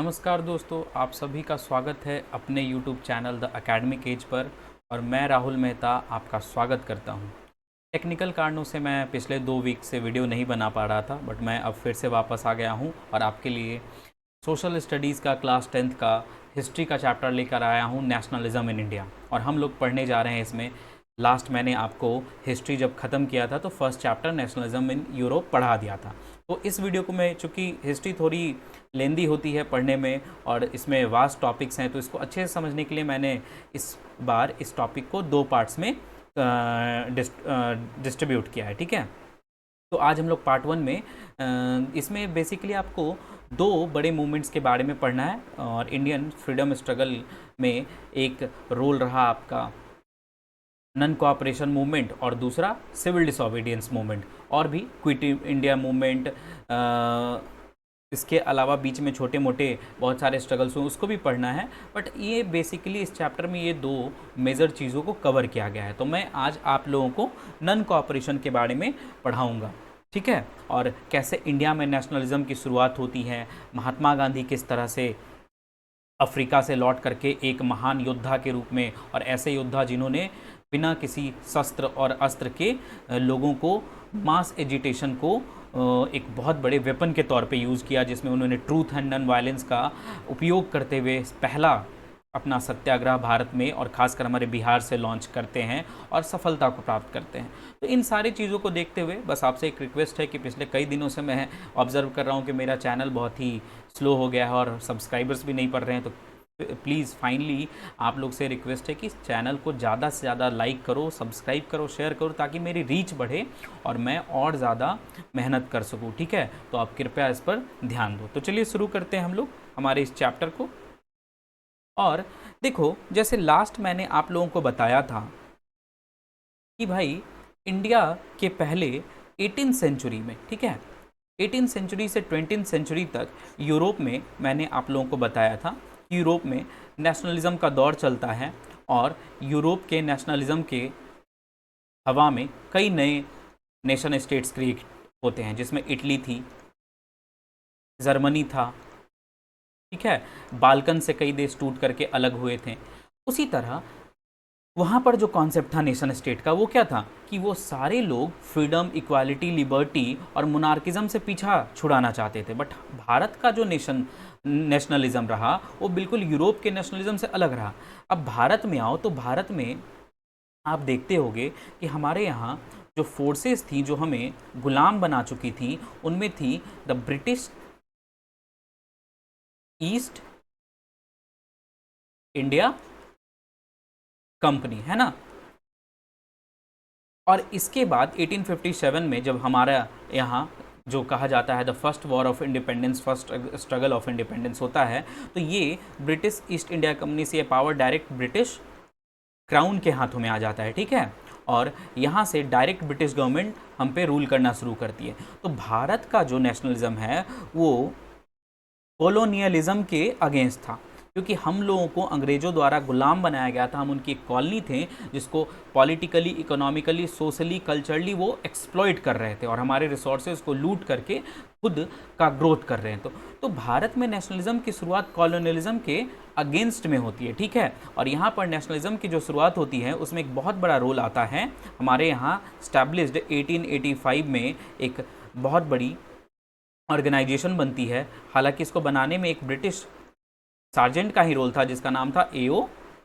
नमस्कार दोस्तों, आप सभी का स्वागत है अपने YouTube channel the academic edge पर। और मैं राहुल मेहता आपका स्वागत करता हूं। टेक्निकल कारणों से मैं पिछले 2 वीक से वीडियो नहीं बना पा रहा था, बट मैं अब फिर से वापस आ गया हूं और आपके लिए सोशल स्टडीज़ का क्लास 10th का हिस्ट्री का चैप्टर लेकर आया हूं, नेशनलिज्म इन इंडिया। और हम लोग पढ़ने जा रहे हैं इसमें। लास्ट मैंने आपको हिस्ट्री जब ख़त्म किया था तो first chapter nationalism in Europe पढ़ा दिया था। तो इस वीडियो को मैं, चूँकि हिस्ट्री थोड़ी लेंदी होती है पढ़ने में और इसमें वास्ट टॉपिक्स हैं, तो इसको अच्छे से समझने के लिए मैंने इस बार इस टॉपिक को 2 पार्ट्स में डिस्ट्रीब्यूट किया है। ठीक है, तो आज हम लोग पार्ट 1 में इसमें बेसिकली आपको 2 बड़े मूवमेंट्स के बारे में पढ़ना है। और इंडियन फ्रीडम स्ट्रगल में एक रोल रहा आपका नन कोऑपरेशन मूवमेंट और दूसरा सिविल डिसोबीडियंस मूवमेंट, और भी क्विट इंडिया मूवमेंट, इसके अलावा बीच में छोटे मोटे बहुत सारे स्ट्रगल्स हुए, उसको भी पढ़ना है। बट ये बेसिकली इस चैप्टर में ये 2 मेजर चीज़ों को कवर किया गया है। तो मैं आज आप लोगों को नन कोऑपरेशन के बारे में पढ़ाऊँगा। ठीक है, और कैसे इंडिया में नेशनलिज्म की शुरुआत होती है, महात्मा गांधी किस तरह से अफ्रीका से लौट करके एक महान योद्धा के रूप में, और ऐसे योद्धा जिन्होंने बिना किसी शस्त्र और अस्त्र के लोगों को मास एजिटेशन को एक बहुत बड़े वेपन के तौर पे यूज़ किया, जिसमें उन्होंने ट्रूथ एंड नॉन वायलेंस का उपयोग करते हुए पहला अपना सत्याग्रह भारत में और ख़ासकर हमारे बिहार से लॉन्च करते हैं और सफलता को प्राप्त करते हैं। तो इन सारी चीज़ों को देखते हुए बस आपसे एक रिक्वेस्ट है कि पिछले कई दिनों से मैं ऑब्ज़र्व कर रहा हूँ कि मेरा चैनल बहुत ही स्लो हो गया है और सब्सक्राइबर्स भी नहीं बढ़ रहे हैं। तो प्लीज़ फाइनली आप लोग से रिक्वेस्ट है कि चैनल को ज़्यादा से ज़्यादा लाइक करो, सब्सक्राइब करो, शेयर करो, ताकि मेरी रीच बढ़े और मैं और ज़्यादा मेहनत कर सकूँ। ठीक है, तो आप कृपया इस पर ध्यान दो। तो चलिए शुरू करते हैं हम लोग हमारे इस चैप्टर को। और देखो, जैसे लास्ट मैंने आप लोगों को बताया था कि भाई इंडिया के पहले 18th सेंचुरी में, ठीक है, 18th सेंचुरी से 20th सेंचुरी तक यूरोप में, मैंने आप लोगों को बताया था कि यूरोप में नेशनलिज्म का दौर चलता है। और यूरोप के नेशनलिज्म के हवा में कई नए नेशन स्टेट्स क्रिएट होते हैं, जिसमें इटली थी, जर्मनी था, ठीक है, बाल्कन से कई देश टूट करके अलग हुए थे। उसी तरह वहाँ पर जो कॉन्सेप्ट था नेशन स्टेट का, वो क्या था कि वो सारे लोग फ्रीडम, इक्वालिटी, लिबर्टी और मोनार्किज्म से पीछा छुड़ाना चाहते थे। बट भारत का जो नेशनलिज्म रहा वो बिल्कुल यूरोप के नेशनलिज्म से अलग रहा। अब भारत में आओ तो भारत में आप देखते होंगे कि हमारे यहाँ जो फोर्सेस थी जो हमें गुलाम बना चुकी थी, उनमें थी the British east India company, है ना। और इसके बाद 1857 में जब हमारा यहाँ जो कहा जाता है the first war of independence, first struggle of independence होता है, तो ये ब्रिटिश ईस्ट इंडिया कंपनी से ये पावर डायरेक्ट ब्रिटिश क्राउन के हाथों में आ जाता है। ठीक है, और यहाँ से डायरेक्ट ब्रिटिश गवर्नमेंट हम पे रूल करना शुरू करती है। तो भारत का जो नेशनलिज्म है वो कॉलोनियलिज्म के अगेंस्ट था, क्योंकि हम लोगों को अंग्रेज़ों द्वारा गुलाम बनाया गया था। हम उनकी एक कॉलोनी थे जिसको पॉलिटिकली, इकोनॉमिकली, सोशली, कल्चरली वो एक्सप्लॉइट कर रहे थे और हमारे रिसोर्सेज को लूट करके खुद का ग्रोथ कर रहे हैं। तो भारत में नेशनलिज्म की शुरुआत कॉलोनियलिज्म के अगेंस्ट में होती है। ठीक है, और यहाँ पर नेशनलिज्म की जो शुरुआत होती है उसमें एक बहुत बड़ा रोल आता है। हमारे यहाँ स्टैब्लिश्ड 1885 में एक बहुत बड़ी ऑर्गेनाइजेशन बनती है। हालांकि इसको बनाने में एक ब्रिटिश सार्जेंट का ही रोल था जिसका नाम था एओ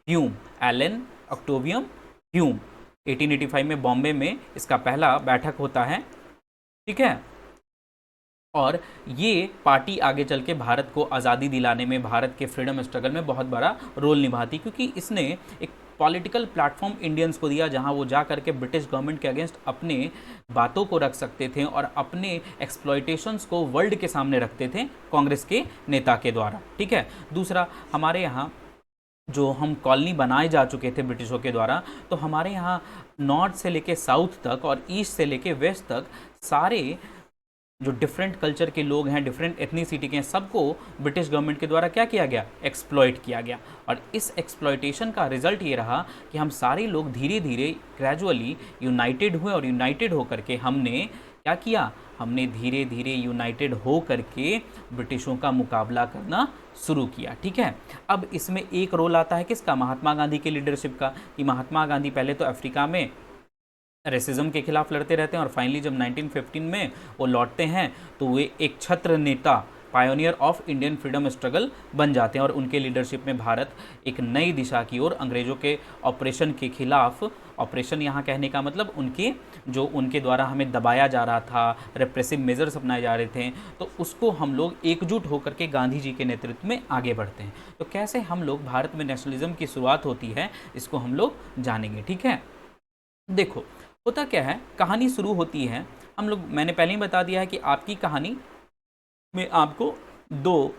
ह्यूम, एलन ऑक्टेवियम ह्यूम। 1885 में बॉम्बे में इसका पहला बैठक होता है। ठीक है, और ये पार्टी आगे चल के भारत को आज़ादी दिलाने में, भारत के फ्रीडम स्ट्रगल में बहुत बड़ा रोल निभाती, क्योंकि इसने एक पॉलिटिकल प्लेटफॉर्म इंडियंस को दिया जहां वो जा करके ब्रिटिश गवर्नमेंट के अगेंस्ट अपने बातों को रख सकते थे और अपने एक्सप्लॉयटेशंस को वर्ल्ड के सामने रखते थे कांग्रेस के नेता के द्वारा। ठीक है, दूसरा, हमारे यहाँ जो हम कॉलोनी बनाए जा चुके थे ब्रिटिशों के द्वारा, तो हमारे यहाँ नॉर्थ से लेके साउथ तक और ईस्ट से लेके वेस्ट तक सारे जो डिफरेंट कल्चर के लोग हैं, डिफरेंट एथनिसिटी के हैं, सबको ब्रिटिश गवर्नमेंट के द्वारा क्या किया गया, एक्सप्लॉइट किया गया। और इस एक्सप्लॉइटेशन का रिजल्ट ये रहा कि हम सारे लोग धीरे धीरे ग्रेजुअली यूनाइटेड हुए और यूनाइटेड होकर के हमने क्या किया, हमने धीरे धीरे यूनाइटेड हो करके ब्रिटिशों का मुकाबला करना शुरू किया। ठीक है, अब इसमें एक रोल आता है किसका, महात्मा गांधी के लीडरशिप का, कि महात्मा गांधी पहले तो अफ्रीका में रेसिज्म के खिलाफ लड़ते रहते हैं और फाइनली जब 1915 में वो लौटते हैं तो वे एक छत्र नेता, pioneer of Indian freedom struggle बन जाते हैं और उनके लीडरशिप में भारत एक नई दिशा की ओर अंग्रेज़ों के ऑपरेशन के खिलाफ, ऑपरेशन यहाँ कहने का मतलब उनके द्वारा हमें दबाया जा रहा था, रेप्रेसिव मेजर्स अपनाए जा रहे थे, तो उसको हम लोग एकजुट होकर के गांधी जी के नेतृत्व में आगे बढ़ते हैं। तो कैसे हम लोग भारत में नेशनलिज्म की शुरुआत होती है, इसको हम लोग जानेंगे। ठीक है, देखो होता क्या है, कहानी शुरू होती है, मैंने पहले ही बता दिया है कि आपकी कहानी में आपको दो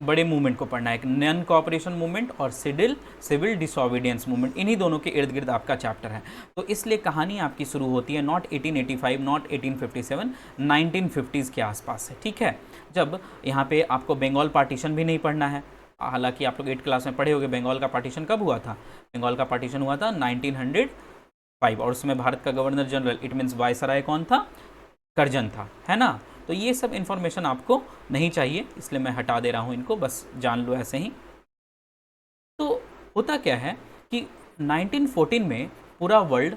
बड़े मूवमेंट को पढ़ना है, एक नॉन कोऑपरेशन मूवमेंट और सिविल डिसोबीडियंस मूवमेंट, इन्हीं दोनों के इर्द गिर्द आपका चैप्टर है। तो इसलिए कहानी आपकी शुरू होती है नॉट 1885, नॉट 1857, 1950s के आसपास से। ठीक है, जब यहाँ पे आपको बंगाल पार्टीशन भी नहीं पढ़ना है, हालांकि आप लोग 8th क्लास में पढ़े होंगे। बंगाल का पार्टीशन कब हुआ था, बंगाल का पार्टीशन हुआ था 1905 और उसमें भारत का governor general, it means viceroy कौन था, कर्जन था, है ना। तो ये सब इन्फॉर्मेशन आपको नहीं चाहिए, इसलिए मैं हटा दे रहा हूँ इनको, बस जान लो ऐसे ही। तो होता क्या है कि 1914 में पूरा वर्ल्ड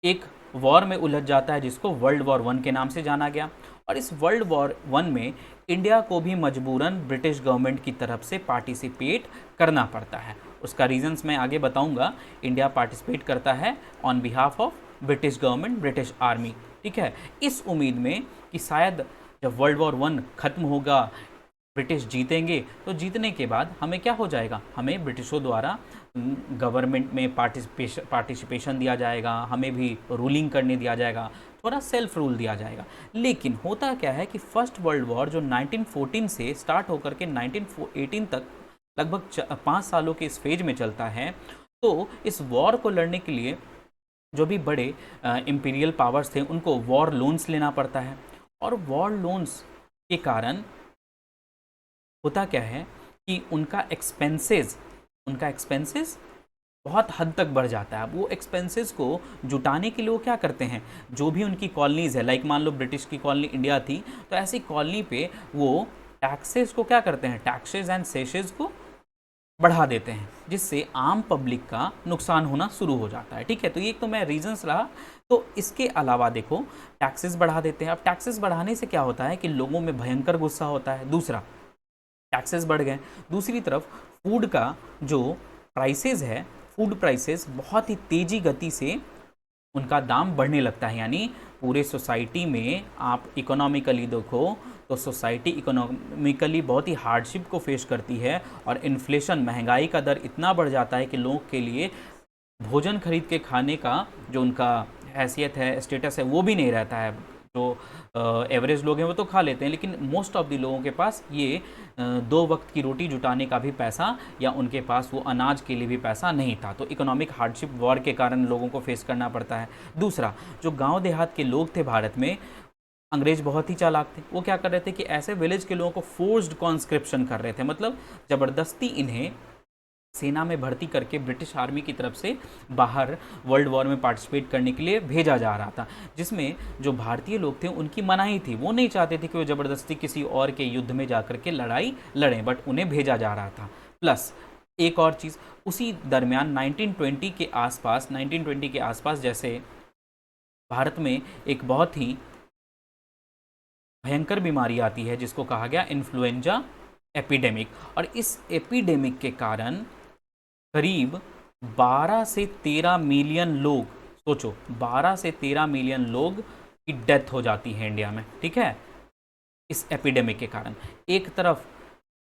एक वॉर में उलझ जाता है जिसको वर्ल्ड वॉर 1 के नाम से जाना गया, और इस वर्ल्ड वॉर 1 में इंडिया को भी मजबूरन ब्रिटिश गवर्नमेंट की तरफ से पार्टिसिपेट करना पड़ता है। उसका रीजंस मैं आगे बताऊंगा। इंडिया पार्टिसिपेट करता है on behalf of British government, British army. ठीक है, इस उम्मीद में कि शायद जब वर्ल्ड वॉर 1 खत्म होगा, ब्रिटिश जीतेंगे, तो जीतने के बाद हमें क्या हो जाएगा, हमें ब्रिटिशों द्वारा गवर्नमेंट में पार्टिसिपेशन दिया जाएगा, हमें भी रूलिंग करने दिया जाएगा, थोड़ा सेल्फ रूल दिया जाएगा। लेकिन होता क्या है कि फर्स्ट वर्ल्ड वॉर जो 1914 से स्टार्ट होकर के 1918 तक लगभग 5 सालों के इस फेज में चलता है, तो इस वॉर को लड़ने के लिए जो भी बड़े इंपीरियल पावर्स थे उनको वॉर लोन्स लेना पड़ता है, और वॉर लोन्स के कारण होता क्या है कि उनका एक्सपेंसेस बहुत हद तक बढ़ जाता है। अब वो एक्सपेंसेस को जुटाने के लिए वो क्या करते हैं, जो भी उनकी कॉलोनीज़ है, लाइक मान लो ब्रिटिश की कॉलोनी इंडिया थी, तो ऐसी कॉलोनी पे वो टैक्सेस को क्या करते हैं, टैक्सेस एंड सेशेस को बढ़ा देते हैं, जिससे आम पब्लिक का नुकसान होना शुरू हो जाता है। ठीक है, तो ये एक तो मैं रीजंस रहा। तो इसके अलावा देखो, टैक्सेस बढ़ा देते हैं। अब टैक्सेस बढ़ाने से क्या होता है कि लोगों में भयंकर गुस्सा होता है। दूसरा, टैक्सेस बढ़ गए, दूसरी तरफ फूड का जो प्राइसेस है, फूड प्राइसेस बहुत ही तेज़ी गति से उनका दाम बढ़ने लगता है। यानी पूरे सोसाइटी में आप इकोनॉमिकली देखो तो सोसाइटी इकोनॉमिकली बहुत ही हार्डशिप को फेस करती है, और इन्फ्लेशन, महंगाई का दर इतना बढ़ जाता है कि लोगों के लिए भोजन खरीद के खाने का जो उनका हैसियत है, स्टेटस है, वो भी नहीं रहता है। जो एवरेज लोग हैं वो तो खा लेते हैं, लेकिन मोस्ट ऑफ द लोगों के पास ये 2 वक्त की रोटी जुटाने का भी पैसा, या उनके पास वो अनाज के लिए भी पैसा नहीं था। तो इकोनॉमिक हार्डशिप वॉर के कारण लोगों को फेस करना पड़ता है। दूसरा, जो गांव देहात के लोग थे भारत में, अंग्रेज बहुत ही चालाक थे। वो क्या कर रहे थे कि ऐसे विलेज के लोगों को फोर्स्ड कॉन्स्क्रिप्शन कर रहे थे, मतलब ज़बरदस्ती इन्हें सेना में भर्ती करके ब्रिटिश आर्मी की तरफ से बाहर वर्ल्ड वॉर में पार्टिसिपेट करने के लिए भेजा जा रहा था, जिसमें जो भारतीय लोग थे उनकी मनाही थी। वो नहीं चाहते थे कि वो ज़बरदस्ती किसी और के युद्ध में जाकर के लड़ाई लड़ें, बट उन्हें भेजा जा रहा था। प्लस एक और चीज़, उसी दरमियान 1920 के आसपास जैसे भारत में एक बहुत ही भयंकर बीमारी आती है जिसको कहा गया इन्फ्लुएंजा एपिडेमिक, और इस एपिडेमिक के कारण करीब 12 से 13 मिलियन लोग, सोचो 12 से 13 मिलियन लोग की डेथ हो जाती है इंडिया में। ठीक है, इस एपिडेमिक के कारण। एक तरफ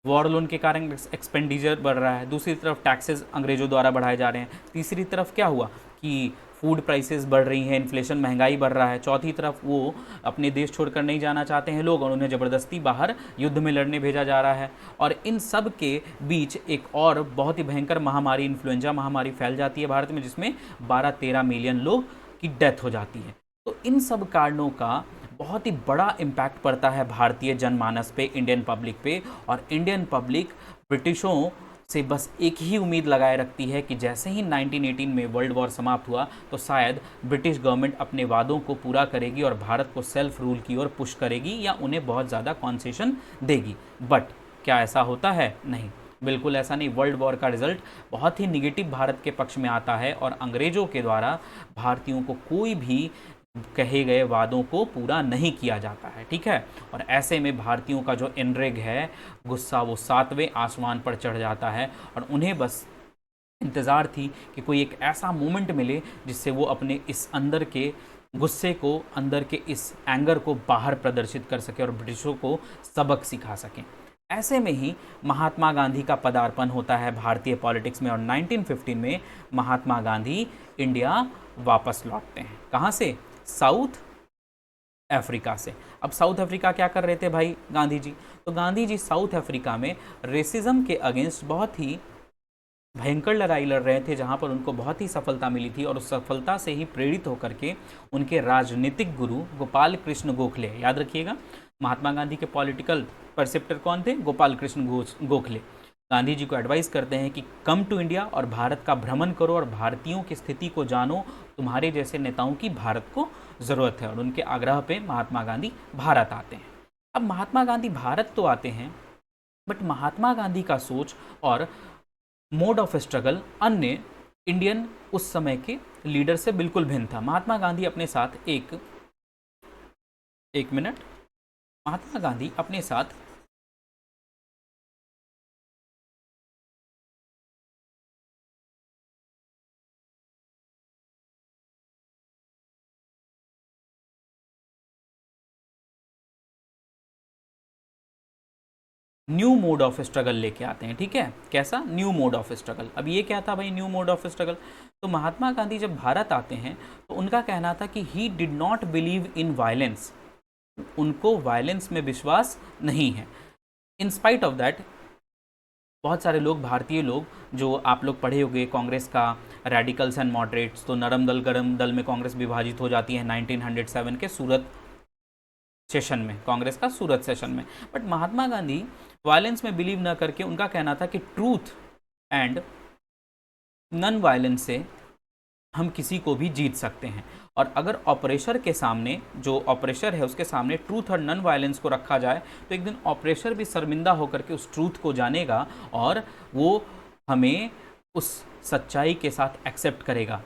वॉर लोन के कारण एक्सपेंडिचर बढ़ रहा है, दूसरी तरफ टैक्सेस अंग्रेजों द्वारा बढ़ाए जा रहे हैं, तीसरी तरफ क्या हुआ कि फूड प्राइसेस बढ़ रही हैं, इन्फ्लेशन, महंगाई बढ़ रहा है, चौथी तरफ वो अपने देश छोड़कर नहीं जाना चाहते हैं लोग, और उन्हें ज़बरदस्ती बाहर युद्ध में लड़ने भेजा जा रहा है। और इन सब के बीच एक और बहुत ही भयंकर महामारी, इन्फ्लुएंजा महामारी फैल जाती है भारत में, जिसमें 12-13 मिलियन लोग की डेथ हो जाती है। तो इन सब कारणों का बहुत ही बड़ा इम्पैक्ट पड़ता है भारतीय जनमानस पे, इंडियन पब्लिक पे, और इंडियन पब्लिक ब्रिटिशों से बस एक ही उम्मीद लगाए रखती है कि जैसे ही 1918 में वर्ल्ड वॉर समाप्त हुआ तो शायद ब्रिटिश गवर्नमेंट अपने वादों को पूरा करेगी और भारत को सेल्फ रूल की ओर पुश करेगी या उन्हें बहुत ज़्यादा कॉन्सेशन देगी। बट क्या ऐसा होता है? नहीं, बिल्कुल ऐसा नहीं। वर्ल्ड वॉर का रिजल्ट बहुत ही निगेटिव भारत के पक्ष में आता है और अंग्रेज़ों के द्वारा भारतीयों को कोई भी कहे गए वादों को पूरा नहीं किया जाता है। ठीक है, और ऐसे में भारतीयों का जो एनरेग है, गुस्सा, वो 7वें आसमान पर चढ़ जाता है और उन्हें बस इंतज़ार थी कि कोई एक ऐसा मोमेंट मिले जिससे वो अपने इस अंदर के गुस्से को, अंदर के इस एंगर को बाहर प्रदर्शित कर सके और ब्रिटिशों को सबक सिखा सकें। ऐसे में ही महात्मा गांधी का पदार्पण होता है भारतीय पॉलिटिक्स में और 1915 में महात्मा गांधी इंडिया वापस लौटते हैं। कहाँ से? साउथ अफ्रीका से। अब साउथ अफ्रीका क्या कर रहे थे भाई गांधी जी? तो गांधी जी साउथ अफ्रीका में रेसिज्म के अगेंस्ट बहुत ही भयंकर लड़ाई लड़ रहे थे, जहां पर उनको बहुत ही सफलता मिली थी और उस सफलता से ही प्रेरित होकर के उनके राजनीतिक गुरु गोपाल कृष्ण गोखले, याद रखिएगा महात्मा गांधी के पॉलिटिकल परसेप्टर कौन थे? गोपाल कृष्ण गोखले, गांधी जी को एडवाइस करते हैं कि कम टू इंडिया और भारत का भ्रमण करो और भारतीयों की स्थिति को जानो, तुम्हारे जैसे नेताओं की भारत को ज़रूरत है। और उनके आग्रह पे महात्मा गांधी भारत आते हैं। अब महात्मा गांधी भारत तो आते हैं, बट महात्मा गांधी का सोच और मोड ऑफ स्ट्रगल अन्य इंडियन उस समय के लीडर से बिल्कुल भिन्न था। महात्मा गांधी अपने साथ एक मिनट, महात्मा गांधी अपने साथ न्यू मोड ऑफ स्ट्रगल लेके आते हैं। ठीक है, कैसा? New mode of struggle. अब ये क्या था भाई न्यू मोड ऑफ स्ट्रगल? तो महात्मा गांधी जब भारत आते हैं तो उनका कहना था कि he did not believe in violence, उनको वायलेंस में विश्वास नहीं है। इन स्पाइट ऑफ दैट बहुत सारे लोग, भारतीय लोग, जो आप लोग पढ़े होंगे कांग्रेस का रेडिकल्स एंड मॉडरेट्स, तो नरम दल गरम दल में कांग्रेस विभाजित हो जाती है 1907 के सूरत सेशन में, कांग्रेस का सूरत सेशन में। बट महात्मा गांधी वायलेंस में बिलीव न करके उनका कहना था कि ट्रूथ एंड नॉन वायलेंस से हम किसी को भी जीत सकते हैं। और अगर ऑपरेशर के सामने, जो ऑपरेशर है उसके सामने ट्रूथ और नॉन वायलेंस को रखा जाए तो एक दिन ऑपरेशर भी शर्मिंदा होकर के उस ट्रूथ को जानेगा और वो हमें उस सच्चाई के साथ एक्सेप्ट करेगा,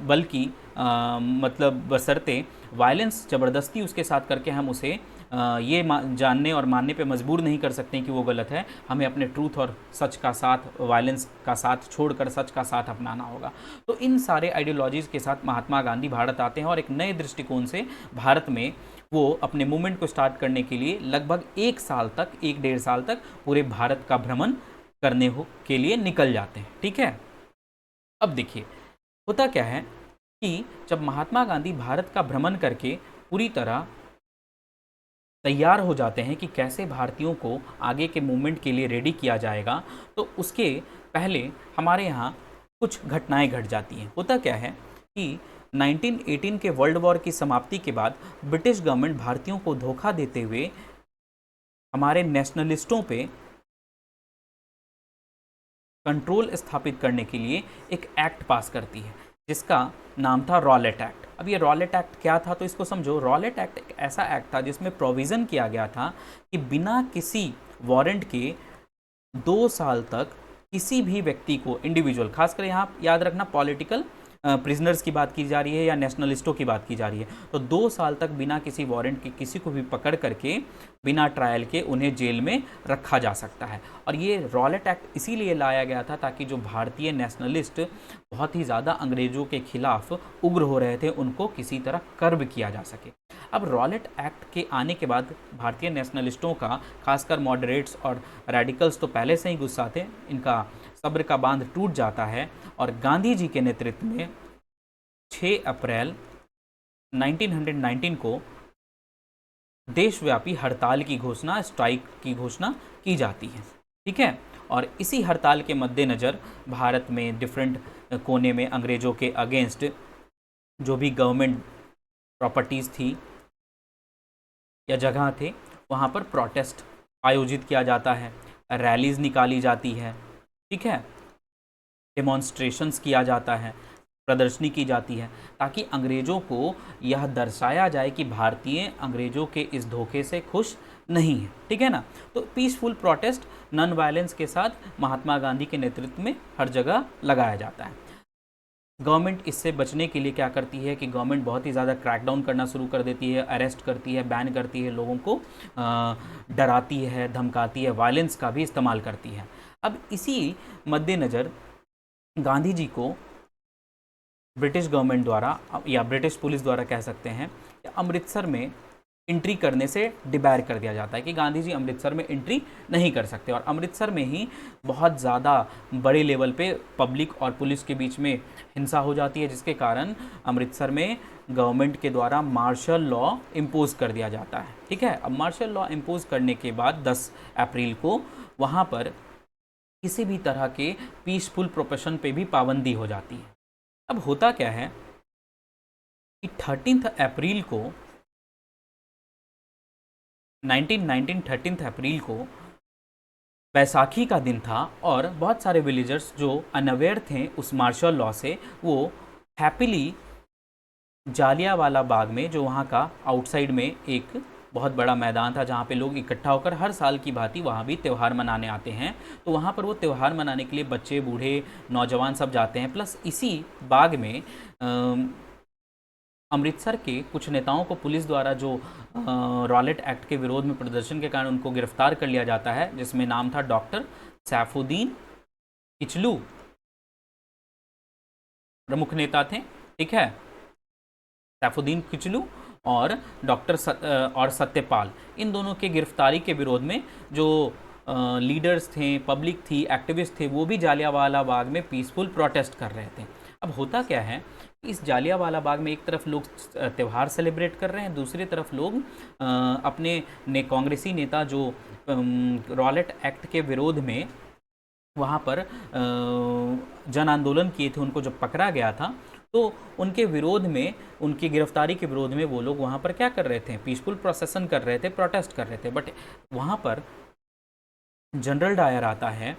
बल्कि मतलब बशर्ते वायलेंस ज़बरदस्ती उसके साथ करके हम उसे ये जानने और मानने पे मजबूर नहीं कर सकते कि वो गलत है। हमें अपने ट्रूथ और सच का साथ, वायलेंस का साथ छोड़कर सच का साथ अपनाना होगा। तो इन सारे आइडियोलॉजीज़ के साथ महात्मा गांधी भारत आते हैं और एक नए दृष्टिकोण से भारत में वो अपने मूवमेंट को स्टार्ट करने के लिए लगभग 1-1.5 साल तक पूरे भारत का भ्रमण करने के लिए निकल जाते हैं। ठीक है, अब देखिए होता क्या है कि जब महात्मा गांधी भारत का भ्रमण करके पूरी तरह तैयार हो जाते हैं कि कैसे भारतीयों को आगे के मूवमेंट के लिए रेडी किया जाएगा, तो उसके पहले हमारे यहाँ कुछ घटनाएं घट जाती हैं। होता क्या है कि 1918 के वर्ल्ड वॉर की समाप्ति के बाद ब्रिटिश गवर्नमेंट भारतीयों को धोखा देते हुए हमारे नेशनलिस्टों पे कंट्रोल स्थापित करने के लिए एक एक्ट पास करती है जिसका नाम था रॉलेट एक्ट। अब ये रॉलेट एक्ट क्या था तो इसको समझो। रॉलेट एक्ट एक ऐसा एक्ट था जिसमें प्रोविज़न किया गया था कि बिना किसी वारंट के 2 साल तक किसी भी व्यक्ति को, इंडिविजुअल, खासकर यहाँ याद रखना पॉलिटिकल प्रिजनर्स की बात की जा रही है या नेशनलिस्टों की बात की जा रही है, तो 2 साल तक बिना किसी वारंट के किसी को भी पकड़ करके बिना ट्रायल के उन्हें जेल में रखा जा सकता है। और ये रॉलेट एक्ट इसीलिए लाया गया था ताकि जो भारतीय नेशनलिस्ट बहुत ही ज़्यादा अंग्रेज़ों के खिलाफ उग्र हो रहे थे उनको किसी तरह कर्ब किया जा सके। अब रॉलेट एक्ट के आने के बाद भारतीय नेशनलिस्टों का, खासकर मॉडरेट्स और रेडिकल्स तो पहले से ही गुस्सा थे, इनका सब्र का बांध टूट जाता है और गांधी जी के नेतृत्व में 6 अप्रैल 1919 को देशव्यापी हड़ताल की घोषणा, स्ट्राइक की घोषणा की जाती है। ठीक है, और इसी हड़ताल के मद्देनज़र भारत में डिफरेंट कोने में अंग्रेज़ों के अगेंस्ट जो भी गवर्नमेंट प्रॉपर्टीज़ थी या जगह थे वहाँ पर प्रोटेस्ट आयोजित किया जाता है, रैलीज़ निकाली जाती है, ठीक है, डेमोन्स्ट्रेशंस किया जाता है, प्रदर्शनी की जाती है, ताकि अंग्रेज़ों को यह दर्शाया जाए कि भारतीय अंग्रेज़ों के इस धोखे से खुश नहीं है। ठीक है ना। तो पीसफुल प्रोटेस्ट नॉन वायलेंस के साथ महात्मा गांधी के नेतृत्व में हर जगह लगाया जाता है। गवर्नमेंट इससे बचने के लिए क्या करती है कि गवर्नमेंट बहुत ही ज़्यादा क्रैकडाउन करना शुरू कर देती है, अरेस्ट करती है, बैन करती है, लोगों को डराती है, धमकाती है, वायलेंस का भी इस्तेमाल करती है। अब इसी मद्देनज़र गांधी जी को ब्रिटिश गवर्नमेंट द्वारा या ब्रिटिश पुलिस द्वारा कह सकते हैं, अमृतसर में एंट्री करने से डिबार कर दिया जाता है कि गांधी जी अमृतसर में एंट्री नहीं कर सकते। और अमृतसर में ही बहुत ज़्यादा बड़े लेवल पे पब्लिक और पुलिस के बीच में हिंसा हो जाती है, जिसके कारण अमृतसर में गवर्नमेंट के द्वारा मार्शल लॉ इम्पोज कर दिया जाता है। ठीक है। अब मार्शल लॉ इम्पोज करने के बाद 10 अप्रैल को वहाँ पर किसी भी तरह के पीसफुल प्रोफेशन पे भी पाबंदी हो जाती है। अब होता क्या है कि 13 अप्रैल को 13 अप्रैल को बैसाखी का दिन था और बहुत सारे विलेजर्स जो अनअवेयर थे उस मार्शल लॉ से, वो हैप्पीली जालियांवाला बाग में, जो वहाँ का आउटसाइड में एक बहुत बड़ा मैदान था जहाँ पे लोग इकट्ठा होकर हर साल की भांति वहाँ भी त्यौहार मनाने आते हैं, तो वहाँ पर वो त्यौहार मनाने के लिए बच्चे, बूढ़े, नौजवान सब जाते हैं। प्लस इसी बाग में अमृतसर के कुछ नेताओं को पुलिस द्वारा जो रॉलेट एक्ट के विरोध में प्रदर्शन के कारण उनको गिरफ्तार कर लिया जाता है, जिसमें नाम था डॉक्टर सैफुद्दीन किचलू, प्रमुख नेता थे। ठीक है, सैफुद्दीन किचलू और डॉक्टर और सत्यपाल, इन दोनों के गिरफ्तारी के विरोध में जो लीडर्स थे, पब्लिक थी, एक्टिविस्ट थे, वो भी जालियांवाला बाग में पीसफुल प्रोटेस्ट कर रहे थे। अब होता क्या है, इस जालियांवाला बाग में एक तरफ लोग त्यौहार सेलिब्रेट कर रहे हैं, दूसरी तरफ लोग अपने कांग्रेसी नेता जो रॉलेट एक्ट के विरोध में वहाँ पर जन आंदोलन किए थे, उनको जब पकड़ा गया था तो उनके विरोध में, उनकी गिरफ्तारी के विरोध में वो लोग वहाँ पर क्या कर रहे थे, पीसफुल प्रोसेसन कर रहे थे, प्रोटेस्ट कर रहे थे। बट वहाँ पर जनरल डायर आता है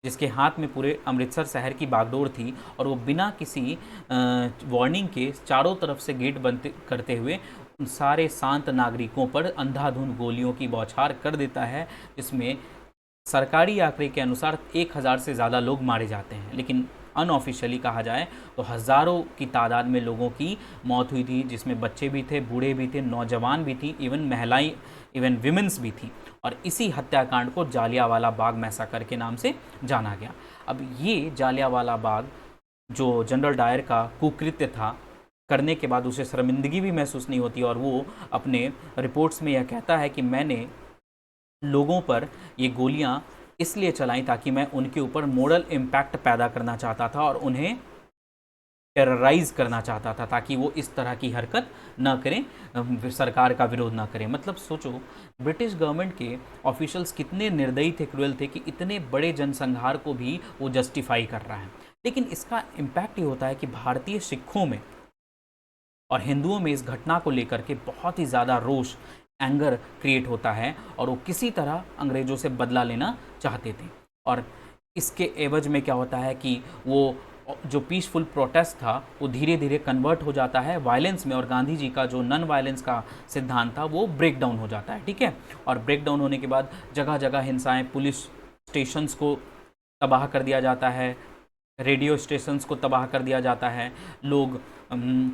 जिसके हाथ में पूरे अमृतसर शहर की बागडोर थी, और वो बिना किसी वार्निंग के चारों तरफ से गेट बंद करते हुए उन सारे शांत नागरिकों पर अंधाधुंध गोलियों की बौछार कर देता है, जिसमें सरकारी आंकड़े के अनुसार 1000 से ज़्यादा लोग मारे जाते हैं, लेकिन अनऑफिशियली कहा जाए तो हज़ारों की तादाद में लोगों की मौत हुई थी, जिसमें बच्चे भी थे, बूढ़े भी थे, नौजवान भी थी, इवन महिलाएं, इवन विमेंस भी थी। और इसी हत्याकांड को जालियांवाला बाग मैसाकर के नाम से जाना गया। अब ये जालियांवाला बाग जो जनरल डायर का कुकृत्य था, करने के बाद उसे शर्मिंदगी भी महसूस नहीं होती, और वो अपने रिपोर्ट्स में यह कहता है कि मैंने लोगों पर ये गोलियां इसलिए चलाई ताकि मैं उनके ऊपर मोरल इम्पैक्ट पैदा करना चाहता था और उन्हें टेरराइज करना चाहता था, ताकि वो इस तरह की हरकत ना करें, सरकार का विरोध ना करें। मतलब सोचो, ब्रिटिश गवर्नमेंट के ऑफिशियल्स कितने निर्दयी थे, क्रूएल थे कि इतने बड़े जनसंहार को भी वो जस्टिफाई कर रहा है। लेकिन इसका इम्पैक्ट ये होता है कि भारतीय सिखों में और हिंदुओं में इस घटना को लेकर के बहुत ही ज़्यादा रोष, एंगर क्रिएट होता है, और वो किसी तरह अंग्रेज़ों से बदला लेना चाहते थे। और इसके एवज में क्या होता है कि वो जो पीसफुल प्रोटेस्ट था वो धीरे धीरे कन्वर्ट हो जाता है वायलेंस में, और गांधी जी का जो नॉन वायलेंस का सिद्धांत था वो ब्रेक डाउन हो जाता है। ठीक है, और ब्रेक डाउन होने के बाद जगह जगह हिंसाएं, पुलिस स्टेशंस को तबाह कर दिया जाता है, रेडियो स्टेशंस को तबाह कर दिया जाता है, लोग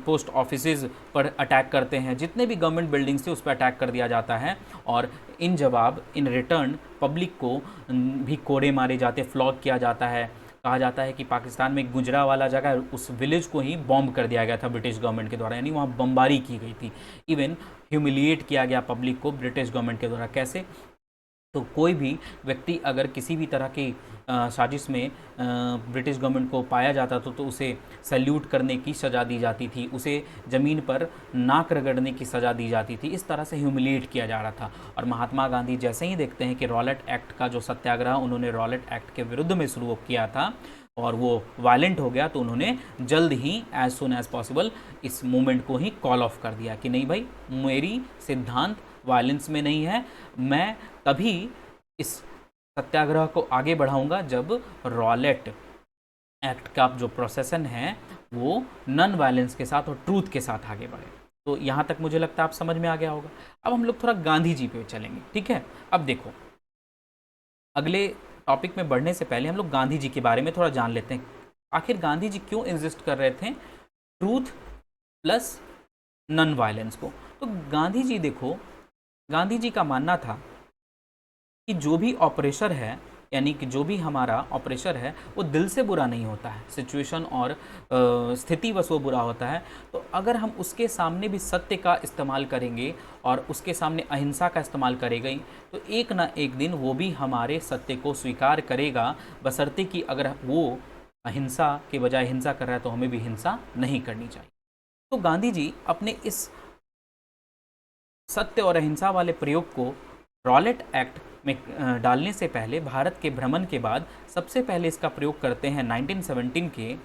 पोस्ट ऑफिसेज पर अटैक करते हैं, जितने भी गवर्नमेंट बिल्डिंग्स थे उस पर अटैक कर दिया जाता है, और इन जवाब, इन रिटर्न पब्लिक को भी कोड़े मारे जाते, फ्लॉग किया जाता है। कहा जाता है कि पाकिस्तान में गुजरा वाला जगह, उस विलेज को ही बॉम्ब कर दिया गया था ब्रिटिश गवर्नमेंट के द्वारा, यानी वहाँ बमबारी की गई थी। इवन ह्यूमिलिएट किया गया पब्लिक को ब्रिटिश गवर्नमेंट के द्वारा। कैसे? तो कोई भी व्यक्ति अगर किसी भी तरह की साजिश में ब्रिटिश गवर्नमेंट को पाया जाता तो उसे सैल्यूट करने की सज़ा दी जाती थी, उसे ज़मीन पर नाक रगड़ने की सज़ा दी जाती थी। इस तरह से ह्यूमिलिएट किया जा रहा था। और महात्मा गांधी जैसे ही देखते हैं कि रॉलेट एक्ट का जो सत्याग्रह उन्होंने रॉलेट एक्ट के विरुद्ध में शुरू किया था और वो वायलेंट हो गया, तो उन्होंने जल्द ही एज सुन एज पॉसिबल इस मूवमेंट को ही कॉल ऑफ कर दिया कि नहीं भाई, मेरी सिद्धांत वायलेंस में नहीं है, मैं तभी इस सत्याग्रह को आगे बढ़ाऊंगा जब रॉलेट एक्ट का जो प्रोसेसन है वो नॉन वायलेंस के साथ और ट्रूथ के साथ आगे बढ़े। तो यहाँ तक मुझे लगता है आप समझ में आ गया होगा। अब हम लोग थोड़ा गांधी जी पे चलेंगे, ठीक है। अब देखो, अगले टॉपिक में बढ़ने से पहले हम लोग गांधी जी के बारे में थोड़ा जान लेते हैं। आखिर गांधी जी क्यों इंसिस्ट कर रहे थे ट्रूथ प्लस नॉन वायलेंस को? तो गांधी जी देखो, गांधी जी का मानना था कि जो भी ऑपरेशन है, यानी कि जो भी हमारा ऑपरेशन है वो दिल से बुरा नहीं होता है, सिचुएशन और स्थिति बस वो बुरा होता है। तो अगर हम उसके सामने भी सत्य का इस्तेमाल करेंगे और उसके सामने अहिंसा का इस्तेमाल करेंगे तो एक ना एक दिन वो भी हमारे सत्य को स्वीकार करेगा, बशर्ते कि अगर वो अहिंसा के बजाय हिंसा कर रहा है तो हमें भी हिंसा नहीं करनी चाहिए। तो गांधी जी अपने इस सत्य और अहिंसा वाले प्रयोग को रॉलेट एक्ट में डालने से पहले, भारत के भ्रमण के बाद सबसे पहले इसका प्रयोग करते हैं 1917 के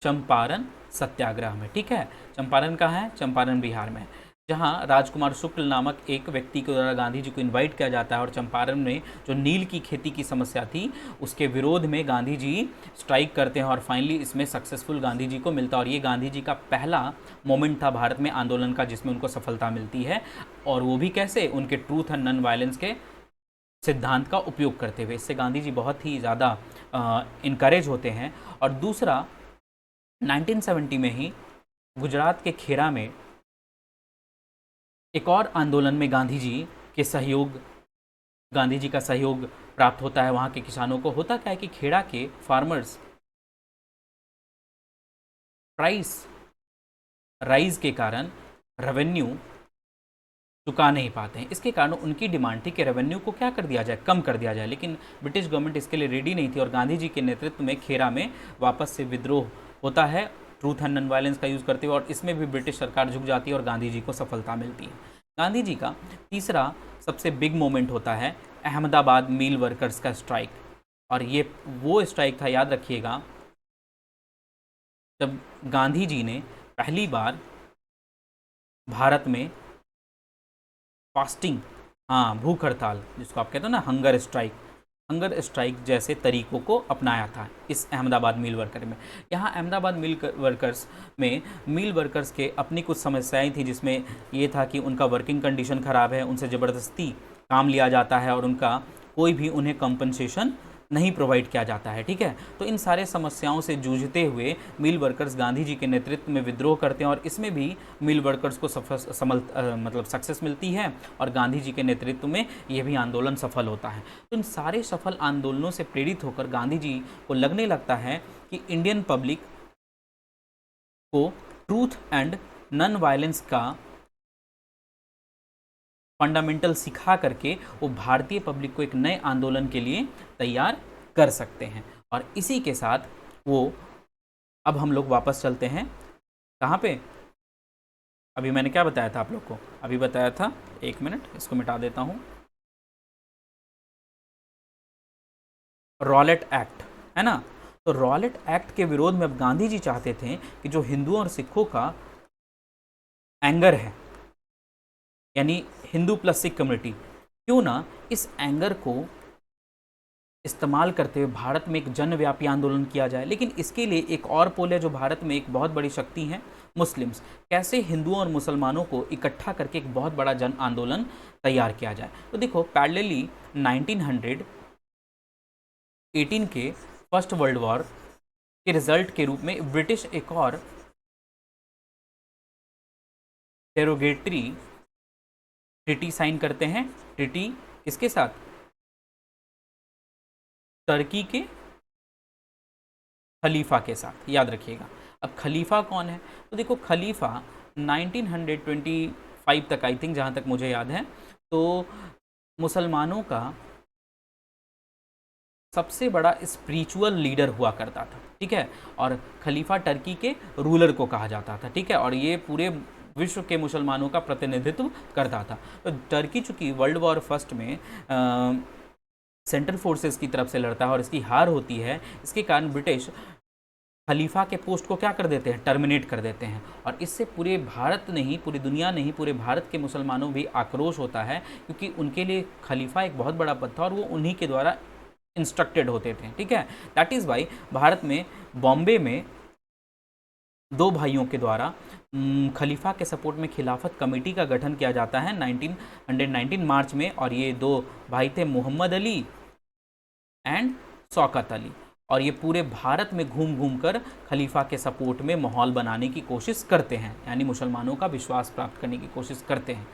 चंपारण सत्याग्रह में, ठीक है। चंपारण कहाँ है? चंपारण बिहार में, जहाँ राजकुमार शुक्ल नामक एक व्यक्ति के द्वारा गांधी जी को इनवाइट किया जाता है और चंपारण में जो नील की खेती की समस्या थी उसके विरोध में गांधी जी स्ट्राइक करते हैं और फाइनली इसमें सक्सेसफुल गांधी जी को मिलता है। और ये गांधी जी का पहला मोमेंट था भारत में आंदोलन का जिसमें उनको सफलता मिलती है, और वो भी कैसे? उनके ट्रूथ एंड नॉन वायलेंस के सिद्धांत का उपयोग करते हुए। इससे गांधी जी बहुत ही ज़्यादा इनकरेज होते हैं। और दूसरा, 1970 में ही गुजरात के खेड़ा में एक और आंदोलन में गांधी जी का सहयोग प्राप्त होता है वहाँ के किसानों को। होता क्या है कि खेड़ा के फार्मर्स प्राइस राइज के कारण रेवेन्यू चुका नहीं पाते हैं। इसके कारण उनकी डिमांड थी कि रेवेन्यू को क्या कर दिया जाए, कम कर दिया जाए, लेकिन ब्रिटिश गवर्नमेंट इसके लिए रेडी नहीं थी और गांधी जी के नेतृत्व में खेड़ा में वापस से विद्रोह होता है ट्रूथ एंड नॉन वायलेंस का यूज़ करते हुए, और इसमें भी ब्रिटिश सरकार झुक जाती है और गांधी जी को सफलता मिलती है। गांधी जी का तीसरा सबसे बिग मोमेंट होता है अहमदाबाद मिल वर्कर्स का स्ट्राइक। और ये वो स्ट्राइक था, याद रखिएगा, जब गांधी जी ने पहली बार भारत में फास्टिंग, हाँ भूख हड़ताल जिसको आप कहते हो ना हंगर स्ट्राइक जैसे तरीकों को अपनाया था इस अहमदाबाद मिल वर्कर में। यहाँ अहमदाबाद मिल वर्कर्स के अपनी कुछ समस्याएं थी, जिसमें ये था कि उनका वर्किंग कंडीशन ख़राब है, उनसे ज़बरदस्ती काम लिया जाता है और उनका कोई भी उन्हें कंपनसेशन नहीं प्रोवाइड किया जाता है, ठीक है। तो इन सारे समस्याओं से जूझते हुए मिल वर्कर्स गांधी जी के नेतृत्व में विद्रोह करते हैं और इसमें भी मिल वर्कर्स को सक्सेस मिलती है और गांधी जी के नेतृत्व में यह भी आंदोलन सफल होता है। तो इन सारे सफल आंदोलनों से प्रेरित होकर गांधी जी को लगने लगता है कि इंडियन पब्लिक को ट्रूथ एंड नॉन वायलेंस का फंडामेंटल सिखा करके वो भारतीय पब्लिक को एक नए आंदोलन के लिए तैयार कर सकते हैं। और इसी के साथ वो, अब हम लोग वापस चलते हैं कहाँ पे? अभी मैंने क्या बताया था आप लोग को? अभी बताया था, एक मिनट इसको मिटा देता हूँ, रॉलेट एक्ट, है ना। तो रॉलेट एक्ट के विरोध में अब गांधी जी चाहते थे कि जो हिंदुओं और सिखों का एंगर है, यानी हिंदू प्लस सिख कम्युनिटी, क्यों ना इस एंगर को इस्तेमाल करते हुए भारत में एक जनव्यापी आंदोलन किया जाए। लेकिन इसके लिए एक और पोल है जो भारत में एक बहुत बड़ी शक्ति है, मुस्लिम्स। कैसे हिंदुओं और मुसलमानों को इकट्ठा करके एक बहुत बड़ा जन आंदोलन तैयार किया जाए। तो देखो, पैरेलली 1918 के फर्स्ट वर्ल्ड वॉर के रिजल्ट के रूप में ब्रिटिश एक और डेरोगेटरी ट्रीटी साइन करते हैं। ट्रीटी किसके साथ? टर्की के खलीफा के साथ, याद रखिएगा। अब खलीफा कौन है? तो देखो, खलीफा 1925 तक, आई थिंक, जहाँ तक मुझे याद है, तो मुसलमानों का सबसे बड़ा स्पिरिचुअल लीडर हुआ करता था, ठीक है। और खलीफा टर्की के रूलर को कहा जाता था, ठीक है। और ये पूरे विश्व के मुसलमानों का प्रतिनिधित्व करता था। तो टर्की चूंकि वर्ल्ड वॉर फर्स्ट में सेंट्रल फोर्सेस की तरफ से लड़ता है और इसकी हार होती है, इसके कारण ब्रिटिश खलीफा के पोस्ट को क्या कर देते हैं, टर्मिनेट कर देते हैं। और इससे पूरे भारत नहीं, पूरी दुनिया नहीं, पूरे भारत के मुसलमानों भी आक्रोश होता है, क्योंकि उनके लिए खलीफा एक बहुत बड़ा पद था और वो उन्हीं के द्वारा इंस्ट्रक्टेड होते थे। ठीक है, दैट इज़ वाई भारत में बॉम्बे में दो भाइयों के द्वारा खलीफा के सपोर्ट में खिलाफत कमेटी का गठन किया जाता है 1919 मार्च में। और ये दो भाई थे मोहम्मद अली एंड शौकत अली, और ये पूरे भारत में घूम घूम कर खलीफा के सपोर्ट में माहौल बनाने की कोशिश करते हैं, यानी मुसलमानों का विश्वास प्राप्त करने की कोशिश करते हैं।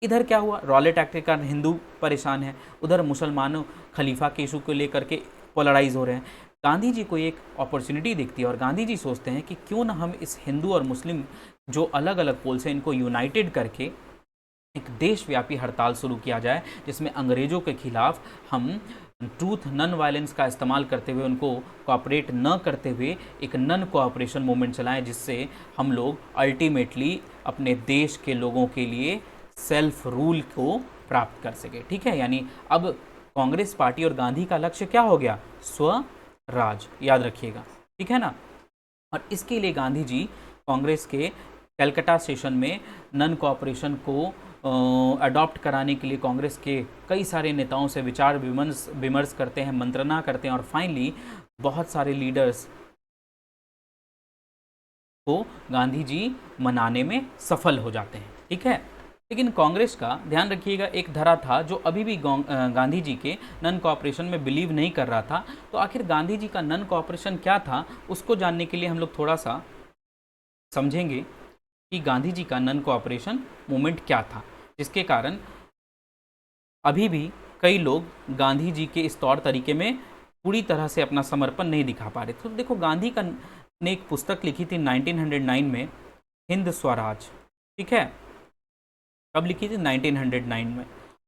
इधर क्या हुआ, रॉलेट एक्ट के कारण हिंदू परेशान है, उधर मुसलमानों खलीफा के इशू को लेकर के पोलराइज हो रहे हैं। गांधी जी को एक अपॉर्चुनिटी दिखती है और गांधी जी सोचते हैं कि क्यों ना हम इस हिंदू और मुस्लिम जो अलग अलग पोल्स हैं इनको यूनाइटेड करके एक देशव्यापी हड़ताल शुरू किया जाए, जिसमें अंग्रेज़ों के खिलाफ हम ट्रूथ नन वायलेंस का इस्तेमाल करते हुए, उनको कोऑपरेट न करते हुए एक नन कोऑपरेशन मूवमेंट चलाएं, जिससे हम लोग अल्टीमेटली अपने देश के लोगों के लिए सेल्फ रूल को प्राप्त कर सके। ठीक है, यानी अब कांग्रेस पार्टी और गांधी का लक्ष्य क्या हो गया, स्वराज, याद रखिएगा। ठीक है ना। और इसके लिए गांधी जी कांग्रेस के कलकत्ता सेशन में नन कोऑपरेशन को अडॉप्ट कराने के लिए कांग्रेस के कई सारे नेताओं से विचार विमर्श करते हैं, मंत्रणा करते हैं, और फाइनली बहुत सारे लीडर्स को गांधी जी मनाने में सफल हो जाते हैं। ठीक है, लेकिन कांग्रेस का ध्यान रखिएगा एक धड़ा था जो अभी भी गांधी जी के नन कोऑपरेशन में बिलीव नहीं कर रहा था। तो आखिर गांधी जी का नन कोऑपरेशन क्या था, उसको जानने के लिए हम लोग थोड़ा सा समझेंगे कि गांधी जी का नन कोऑपरेशन मूवमेंट क्या था, जिसके कारण अभी भी कई लोग गांधी जी के इस तौर तरीके में पूरी तरह से अपना समर्पण नहीं दिखा पा रहे। तो देखो, गांधी का ने एक पुस्तक लिखी थी 1909 में, हिंद स्वराज। ठीक है, कब लिखी थी, 1909 में।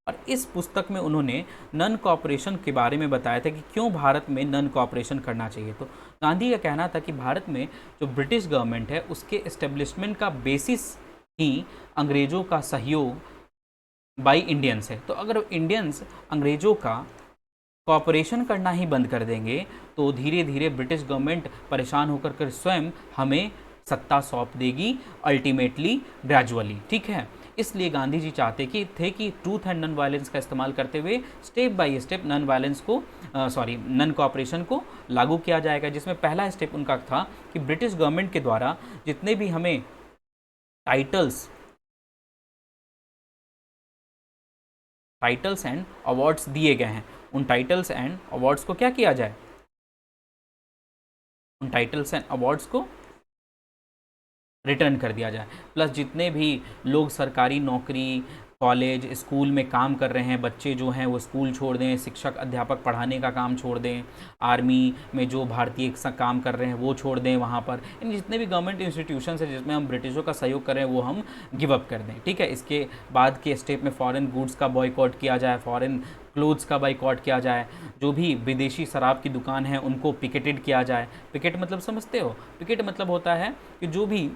और इस पुस्तक में उन्होंने नन कोऑपरेशन के बारे में बताया था कि क्यों भारत में नन कोऑपरेशन करना चाहिए। तो गांधी का कहना था कि भारत में जो ब्रिटिश गवर्नमेंट है उसके इस्टेब्लिशमेंट का बेसिस ही अंग्रेज़ों का सहयोग बाई इंडियंस है। तो अगर इंडियंस अंग्रेज़ों का कोऑपरेशन करना ही बंद कर देंगे तो धीरे धीरे ब्रिटिश गवर्नमेंट परेशान होकर कर स्वयं हमें सत्ता सौंप देगी, अल्टीमेटली ग्रेजुअली। ठीक है, इसलिए गांधी जी चाहते थे कि ट्रूथ एंड नन वायलेंस का इस्तेमाल करते हुए step by step non violence को नन कोऑपरेशन को लागू किया जाएगा, जिसमें पहला स्टेप उनका था कि ब्रिटिश गवर्नमेंट के द्वारा जितने भी हमें टाइटल्स एंड अवार्ड्स दिए गए हैं, उन टाइटल्स एंड अवार्ड्स को क्या किया जाए, उन टाइटल्स एंड अवार्ड्स को रिटर्न कर दिया जाए। प्लस जितने भी लोग सरकारी नौकरी, कॉलेज, स्कूल में काम कर रहे हैं, बच्चे जो हैं वो स्कूल छोड़ दें, शिक्षक अध्यापक पढ़ाने का काम छोड़ दें, आर्मी में जो भारतीय काम कर रहे हैं वो छोड़ दें, वहाँ पर इन जितने भी गवर्नमेंट इंस्टीट्यूशंस हैं जिसमें हम ब्रिटिशों का सहयोग कर रहे हैं वो हम गिव अप कर दें। ठीक है, इसके बाद के स्टेप में फॉरेन गुड्स का बॉयकॉट किया जाए, फॉरेन क्लोथ्स का बाइकआउट किया जाए, जो भी विदेशी शराब की दुकान है उनको पिकेटेड किया जाए। पिकेट मतलब समझते हो, पिकेट मतलब होता है कि जो भी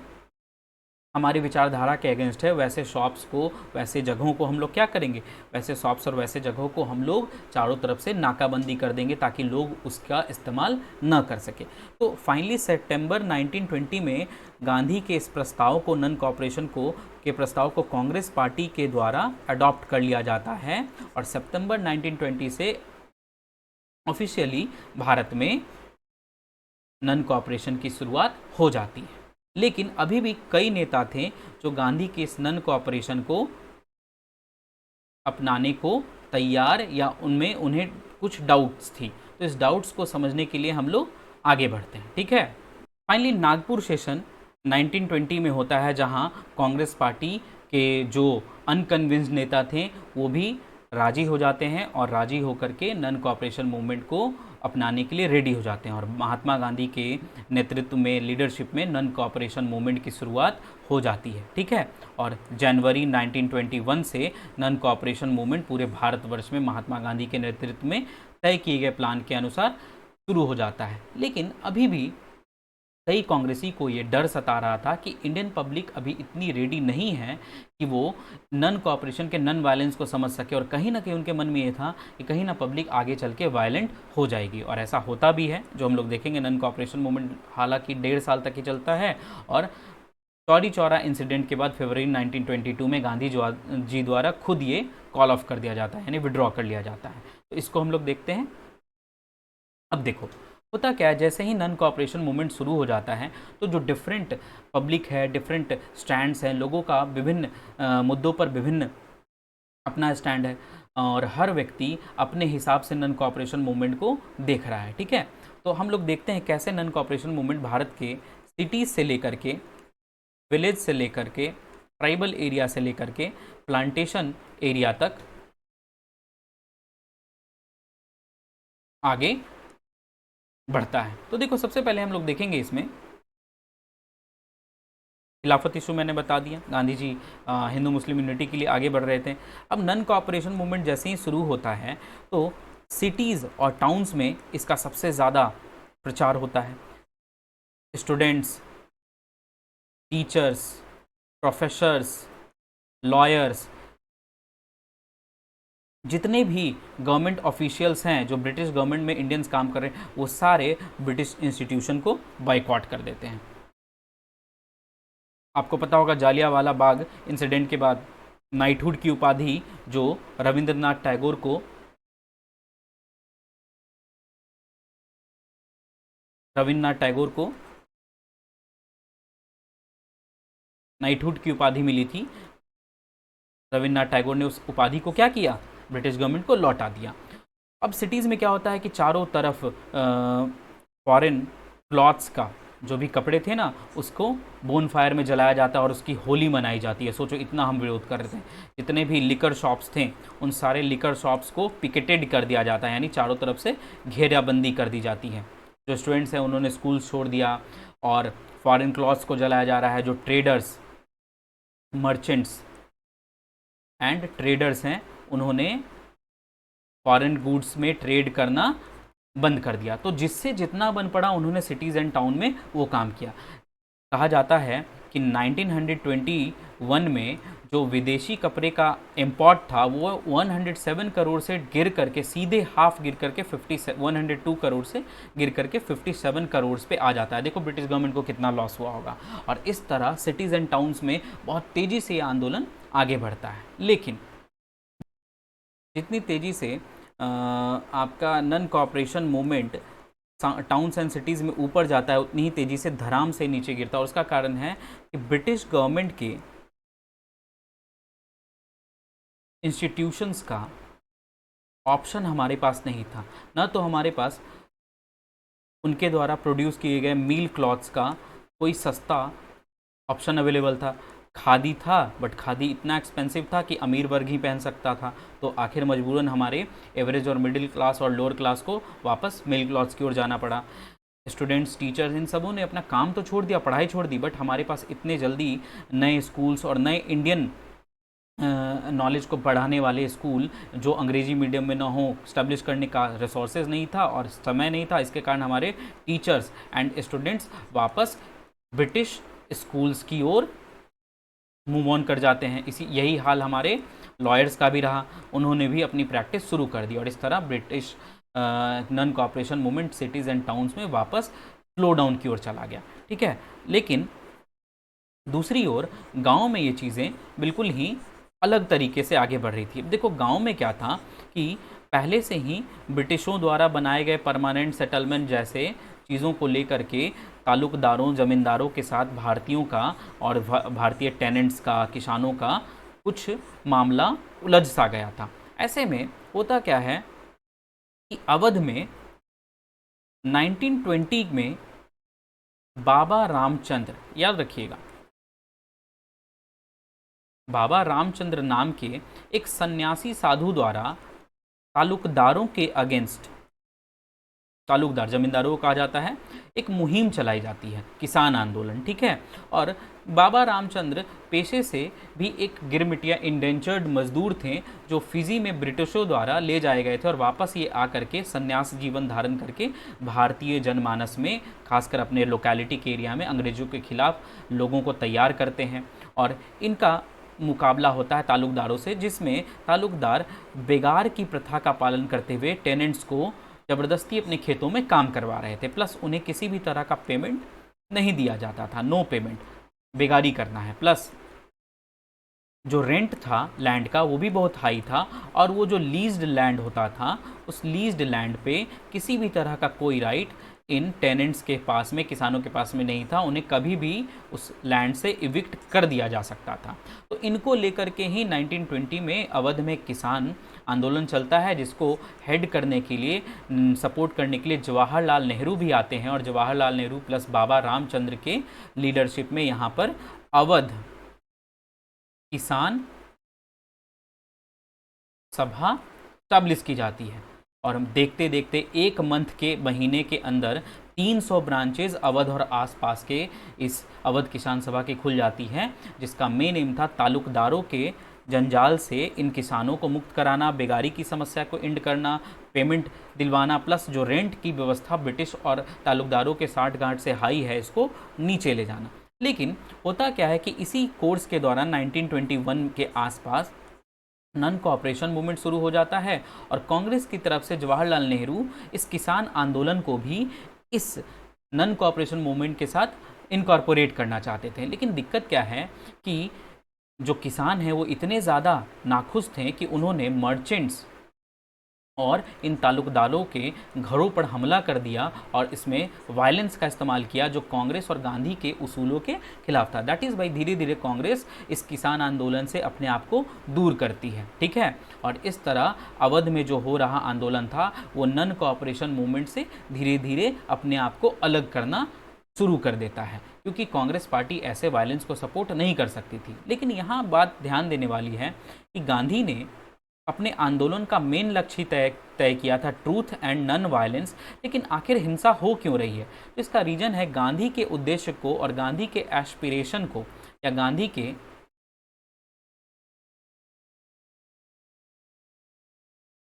हमारी विचारधारा के अगेंस्ट है वैसे शॉप्स को, वैसे जगहों को हम लोग क्या करेंगे, वैसे शॉप्स और वैसे जगहों को हम लोग चारों तरफ से नाकाबंदी कर देंगे ताकि लोग उसका इस्तेमाल न कर सके। तो फाइनली सितंबर 1920 में गांधी के इस प्रस्ताव को, नन कॉपरेशन के प्रस्ताव को कांग्रेस पार्टी के द्वारा अडॉप्ट कर लिया जाता है और सितंबर 1920 से ऑफिशियली भारत में नन कॉपरेशन की शुरुआत हो जाती है। लेकिन अभी भी कई नेता थे जो गांधी के इस नन कॉपरेशन को अपनाने को तैयार या उनमें उन्हें कुछ डाउट्स थी। तो इस डाउट्स को समझने के लिए हम लोग आगे बढ़ते हैं। ठीक है, फाइनली नागपुर सेशन 1920 में होता है जहां कांग्रेस पार्टी के जो अनकन्विंस्ड नेता थे वो भी राजी हो जाते हैं और राजी होकर के नन कॉपरेशन मूवमेंट को अपनाने के लिए रेडी हो जाते हैं और महात्मा गांधी के नेतृत्व में, लीडरशिप में नन कॉपरेशन मूवमेंट की शुरुआत हो जाती है। ठीक है, और जनवरी 1921 से नन कॉपरेशन मूवमेंट पूरे भारतवर्ष में महात्मा गांधी के नेतृत्व में तय किए गए प्लान के अनुसार शुरू हो जाता है। लेकिन अभी भी कई कांग्रेसी को ये डर सता रहा था कि इंडियन पब्लिक अभी इतनी रेडी नहीं है कि वो नन कॉपरेशन के नन वायलेंस को समझ सके, और कहीं ना कहीं उनके मन में ये था कि कहीं ना पब्लिक आगे चल के वायलेंट हो जाएगी, और ऐसा होता भी है जो हम लोग देखेंगे। नन कॉपरेशन मूवमेंट हालांकि 1.5 साल तक ही चलता है, और चौरी चौरा इंसिडेंट के बाद फरवरी 1922 में गांधी जी द्वारा खुद ये कॉल ऑफ कर दिया जाता है, यानी विड्रॉ कर लिया जाता है। तो इसको हम लोग देखते हैं। अब देखो होता क्या है, जैसे ही नन कॉपरेशन मूवमेंट शुरू हो जाता है तो जो डिफरेंट पब्लिक है, डिफरेंट स्टैंड्स हैं, लोगों का विभिन्न मुद्दों पर विभिन्न अपना स्टैंड है, और हर व्यक्ति अपने हिसाब से नन कॉपरेशन मूवमेंट को देख रहा है। ठीक है, तो हम लोग देखते हैं कैसे नन कॉपरेशन मूवमेंट भारत के सिटीज़ से लेकर के, विलेज से लेकर के, ट्राइबल एरिया से लेकर के प्लांटेशन एरिया तक आगे बढ़ता है। तो देखो सबसे पहले हम लोग देखेंगे इसमें खिलाफत इशू मैंने बता दिया, गांधी जी हिंदू मुस्लिम यूनिटी के लिए आगे बढ़ रहे थे। अब नन कॉपरेशन मूवमेंट जैसे ही शुरू होता है तो सिटीज़ और टाउन्स में इसका सबसे ज़्यादा प्रचार होता है। स्टूडेंट्स, टीचर्स, प्रोफेसर्स, लॉयर्स, जितने भी गवर्नमेंट ऑफिशियल्स हैं जो ब्रिटिश गवर्नमेंट में इंडियंस काम कर रहे हैं, वो सारे ब्रिटिश इंस्टीट्यूशन को बाइकआउट कर देते हैं। आपको पता होगा जालियांवाला बाग इंसिडेंट के बाद नाइटहुड की उपाधि जो रविंद्रनाथ टैगोर को नाइटहुड की उपाधि मिली थी, रविन्द्रनाथ टैगोर ने उस उपाधि को क्या किया, ब्रिटिश गवर्नमेंट को लौटा दिया। अब सिटीज़ में क्या होता है कि चारों तरफ फॉरेन क्लॉथ्स का जो भी कपड़े थे ना, उसको बोन फायर में जलाया जाता है और उसकी होली मनाई जाती है। सोचो इतना हम विरोध कर रहे थे। जितने भी लिकर शॉप्स थे उन सारे लिकर शॉप्स को पिकेटेड कर दिया जाता है, यानी चारों तरफ से घेराबंदी कर दी जाती है। जो स्टूडेंट्स हैं उन्होंने स्कूल छोड़ दिया, और फॉरेन क्लॉथ्स को जलाया जा रहा है। जो ट्रेडर्स, मर्चेंट्स एंड ट्रेडर्स हैं उन्होंने फॉरेन गुड्स में ट्रेड करना बंद कर दिया। तो जिससे जितना बन पड़ा उन्होंने सिटीज़ एंड टाउन में वो काम किया। कहा जाता है कि 1921 में जो विदेशी कपड़े का इम्पोर्ट था वो 107 करोड़ से गिर करके सीधे हाफ गिर करके 102 करोड़ से गिर करके 57 करोड़ पे आ जाता है। देखो ब्रिटिश गवर्नमेंट को कितना लॉस हुआ होगा। और इस तरह सिटीज़ एंड टाउन्स में बहुत तेज़ी से ये आंदोलन आगे बढ़ता है। लेकिन जितनी तेज़ी से आपका non cooperation movement towns and cities में ऊपर जाता है, उतनी ही तेज़ी से धराम से नीचे गिरता है। और उसका कारण है कि ब्रिटिश गवर्नमेंट के इंस्टीट्यूशंस का ऑप्शन हमारे पास नहीं था। ना तो हमारे पास उनके द्वारा प्रोड्यूस किए गए मील क्लॉथ्स का कोई सस्ता ऑप्शन अवेलेबल था। खादी था, बट खादी इतना एक्सपेंसिव था कि अमीर वर्ग ही पहन सकता था। तो आखिर मजबूरन हमारे एवरेज और मिडिल क्लास और लोअर क्लास को वापस मिल क्लॉथ्स की ओर जाना पड़ा। स्टूडेंट्स, टीचर्स, इन सबों ने अपना काम तो छोड़ दिया, पढ़ाई छोड़ दी, बट हमारे पास इतने जल्दी नए स्कूल्स और नए इंडियन नॉलेज को बढ़ाने वाले स्कूल जो अंग्रेजी मीडियम में ना हो, स्टैब्लिश करने का रिसोर्सेज नहीं था और समय नहीं था। इसके कारण हमारे टीचर्स एंड स्टूडेंट्स वापस ब्रिटिश स्कूल्स की ओर मूव ऑन कर जाते हैं। यही हाल हमारे लॉयर्स का भी रहा, उन्होंने भी अपनी प्रैक्टिस शुरू कर दी, और इस तरह British non cooperation movement cities and towns में वापस स्लो डाउन की ओर चला गया। ठीक है, लेकिन दूसरी ओर गाँव में ये चीज़ें बिल्कुल ही अलग तरीके से आगे बढ़ रही थी। अब देखो गाँव में क्या था कि पहले से ही ब्रिटिशों द्वारा बनाए गए परमानेंट सेटलमेंट जैसे चीज़ों को लेकर के ताल्लुकदारों, ज़मींदारों के साथ भारतीयों का और भारतीय टेनेंट्स का, किसानों का कुछ मामला उलझ सा गया था। ऐसे में होता क्या है कि अवध में 1920 में बाबा रामचंद्र, याद रखिएगा, बाबा रामचंद्र नाम के एक सन्यासी साधु द्वारा ताल्लुकदारों के अगेंस्ट तालुकदार जमींदारों को कहा जाता है, एक मुहिम चलाई जाती है, किसान आंदोलन, ठीक है। और बाबा रामचंद्र पेशे से भी एक गिरमिटिया इंडेंचर्ड मजदूर थे जो फिजी में ब्रिटिशों द्वारा ले जाए गए थे और वापस ये आकर के संन्यास जीवन धारण करके भारतीय जनमानस में, खासकर अपने लोकेलिटी के एरिया में, अंग्रेजों के खिलाफ लोगों को तैयार करते हैं। और इनका मुकाबला होता है तालुकदारों से, जिसमें तालुकदार बेगार की प्रथा का पालन करते हुए टेनेंट्स को ज़बरदस्ती अपने खेतों में काम करवा रहे थे, प्लस उन्हें किसी भी तरह का पेमेंट नहीं दिया जाता था, नो पेमेंट, बेगारी करना है। प्लस जो रेंट था लैंड का वो भी बहुत हाई था, और वो जो लीज्ड लैंड होता था, उस लीज्ड लैंड पे किसी भी तरह का कोई राइट इन टेनेंट्स के पास में, किसानों के पास में नहीं था। उन्हें कभी भी उस लैंड से इविक्ट कर दिया जा सकता था। तो इनको लेकर के ही 1920 में अवध में किसान आंदोलन चलता है, जिसको हेड करने के लिए, सपोर्ट करने के लिए जवाहरलाल नेहरू भी आते हैं। और जवाहरलाल नेहरू प्लस बाबा रामचंद्र के लीडरशिप में यहाँ पर अवध किसान सभा स्टैब्लिश की जाती है। और हम देखते देखते एक मंथ के महीने के अंदर 300 ब्रांचेज अवध और आसपास के इस अवध किसान सभा की खुल जाती हैं, जिसका मेन एम था तालुकदारों के जंजाल से इन किसानों को मुक्त कराना, बेगारी की समस्या को एंड करना, पेमेंट दिलवाना, प्लस जो रेंट की व्यवस्था ब्रिटिश और तालुकदारों के साठ गांठ से हाई है, इसको नीचे ले जाना। लेकिन होता क्या है कि इसी कोर्स के दौरान 1921 के आसपास नन कोऑपरेशन मूवमेंट शुरू हो जाता है, और कांग्रेस की तरफ से जवाहरलाल नेहरू इस किसान आंदोलन को भी इस नन कोऑपरेशन मूवमेंट के साथ इनकॉर्पोरेट करना चाहते थे। लेकिन दिक्कत क्या है कि जो किसान हैं वो इतने ज़्यादा नाखुश थे कि उन्होंने मर्चेंट्स और इन तालुकदारों के घरों पर हमला कर दिया, और इसमें वायलेंस का इस्तेमाल किया जो कांग्रेस और गांधी के उसूलों के खिलाफ था। दैट इज़ वाई धीरे धीरे कांग्रेस इस किसान आंदोलन से अपने आप को दूर करती है, ठीक है। और इस तरह अवध में जो हो रहा आंदोलन था वो नन कोऑपरेशन मूवमेंट से धीरे धीरे अपने आप को अलग करना शुरू कर देता है, क्योंकि कांग्रेस पार्टी ऐसे वायलेंस को सपोर्ट नहीं कर सकती थी। लेकिन यहाँ बात ध्यान देने वाली है कि गांधी ने अपने आंदोलन का मेन लक्ष्य तय किया था, ट्रूथ एंड नन वायलेंस। लेकिन आखिर हिंसा हो क्यों रही है? तो इसका रीजन है गांधी के उद्देश्य को और गांधी के एस्पिरेशन को, या गांधी के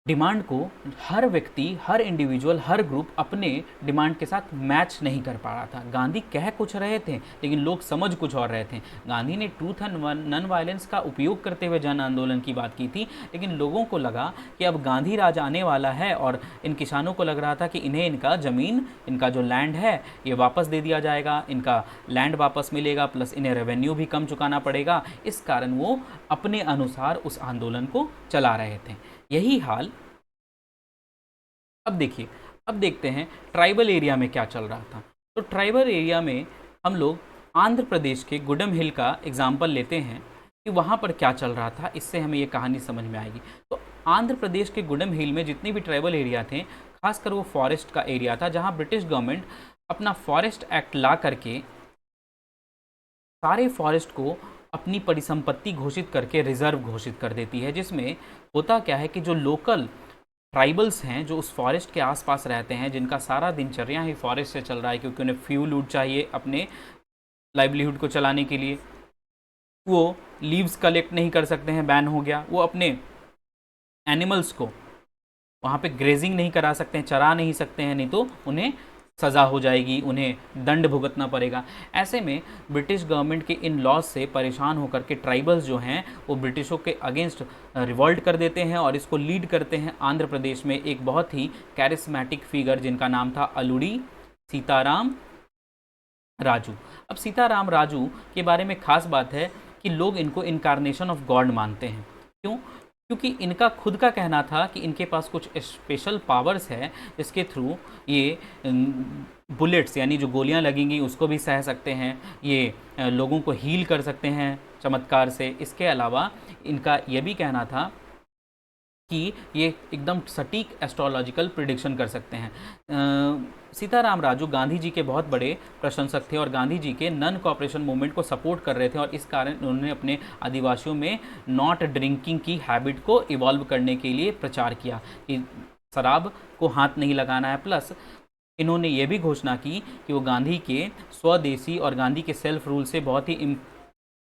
डिमांड को हर व्यक्ति, हर इंडिविजुअल, हर ग्रुप अपने डिमांड के साथ मैच नहीं कर पा रहा था। गांधी कह कुछ रहे थे लेकिन लोग समझ कुछ और रहे थे। गांधी ने ट्रूथ एंड नन वायलेंस का उपयोग करते हुए जन आंदोलन की बात की थी, लेकिन लोगों को लगा कि अब गांधी राज आने वाला है, और इन किसानों को लग रहा था कि इन्हें इनका ज़मीन, इनका जो लैंड है ये वापस दे दिया जाएगा, इनका लैंड वापस मिलेगा, प्लस इन्हें रेवेन्यू भी कम चुकाना पड़ेगा। इस कारण वो अपने अनुसार उस आंदोलन को चला रहे थे। यही हाल अब देखिए, अब देखते हैं ट्राइबल एरिया में क्या चल रहा था। तो ट्राइबल एरिया में हम लोग आंध्र प्रदेश के गुडम हिल का एग्जाम्पल लेते हैं कि वहाँ पर क्या चल रहा था, इससे हमें ये कहानी समझ में आएगी। तो आंध्र प्रदेश के गुडम हिल में जितने भी ट्राइबल एरिया थे, खासकर वो फॉरेस्ट का एरिया था, जहाँ ब्रिटिश गवर्नमेंट अपना फॉरेस्ट एक्ट ला करके सारे फॉरेस्ट को अपनी परिसंपत्ति घोषित करके रिजर्व घोषित कर देती है। जिसमें होता क्या है कि जो लोकल ट्राइबल्स हैं, जो उस फॉरेस्ट के आसपास रहते हैं, जिनका सारा दिनचर्या ही फॉरेस्ट से चल रहा है, क्योंकि उन्हें फ्यूल वूड चाहिए अपने लाइवलीहुड को चलाने के लिए, वो लीव्स कलेक्ट नहीं कर सकते हैं, बैन हो गया। वो अपने एनिमल्स को वहाँ पे ग्रेजिंग नहीं करा सकते हैं, चरा नहीं सकते हैं, नहीं तो उन्हें सज़ा हो जाएगी, उन्हें दंड भुगतना पड़ेगा। ऐसे में ब्रिटिश गवर्नमेंट के इन लॉज से परेशान होकर के ट्राइबल्स जो हैं वो ब्रिटिशों के अगेंस्ट रिवॉल्ट कर देते हैं, और इसको लीड करते हैं आंध्र प्रदेश में एक बहुत ही कैरिस्मेटिक फिगर जिनका नाम था अलूरी सीताराम राजू। अब सीताराम राजू के बारे में खास बात है कि लोग इनको इनकारनेशन ऑफ गॉड मानते हैं। क्यों? क्योंकि इनका खुद का कहना था कि इनके पास कुछ स्पेशल पावर्स है, जिसके थ्रू ये बुलेट्स यानी जो गोलियां लगेंगी उसको भी सह सकते हैं, ये लोगों को हील कर सकते हैं चमत्कार से। इसके अलावा इनका यह भी कहना था कि ये एकदम सटीक एस्ट्रोलॉजिकल प्रिडिक्शन कर सकते हैं। सीताराम राजू गांधी जी के बहुत बड़े प्रशंसक थे और गांधी जी के नन कोऑपरेशन मूवमेंट को सपोर्ट कर रहे थे, और इस कारण उन्होंने अपने आदिवासियों में नॉट ड्रिंकिंग की हैबिट को इवॉल्व करने के लिए प्रचार किया कि शराब को हाथ नहीं लगाना है, प्लस इन्होंने ये भी घोषणा की कि वो गांधी के स्वदेशी और गांधी के सेल्फ रूल से बहुत ही